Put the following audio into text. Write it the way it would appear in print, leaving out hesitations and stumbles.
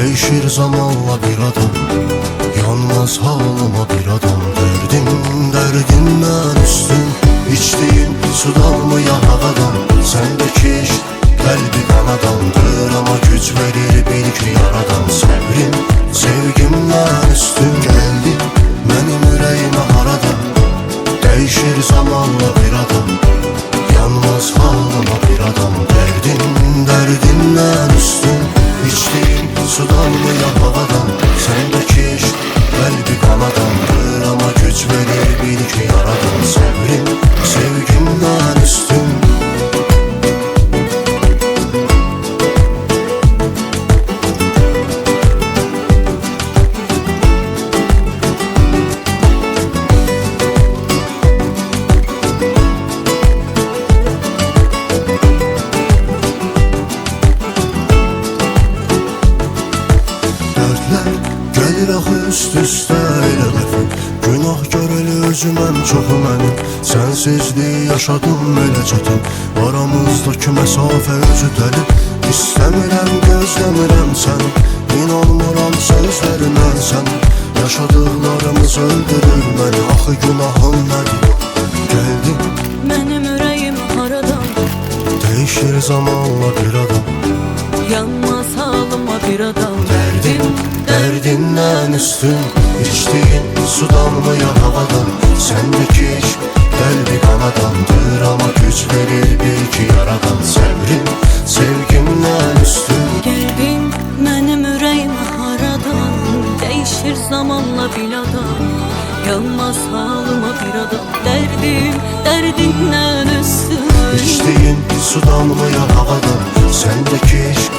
Değişir zamanla bir adam, yanmaz halıma bir adam. Derdinden üstün, içtiğin sudan mı ya havadan? Sendeki iş kalbi kanadandır, ama güç verir bil ki yaradan. Sevrim sevgimden üstün geldi benim yüreğime haradan. Değişir zamanla bir adam, yanmaz halıma bir adam. Derdinden üstün, içtiğin sudan mı ya havadan? Sendeki iş kalbi kanadandır, ama güç verir bil ki yaradan. Sevrim sevgimden üstün. Gelir axı üst-üstə elə dəfə, günah görəli özüməm çoxu mənim. Sənsizliyi yaşadım elə çətin, aramızdakı məsafə özü dəlib. İstəmirəm, gözləmirəm səni, inanmıram sözlərinə sən. Yaşadıqlarımız öldürür məni, axı günahım nədir? Gəldin mənim ürəyim haradan? Değişir zamanla bir adam, Yanmaz halıma bir adam. Derdinden üstün, içtiğin sudan mı ya havadan? Sendeki iş kalbi kanadandır, ama güç verir bil ki yaradan. Sevrim sevgimden üstün. Qəlbim mənim ürəyim haradan? Değişir zamanla bir adam, yanmaz halıma bir adam. Derdindən üstün, İçtiğin sudan mı ya havadan? Sendeki iş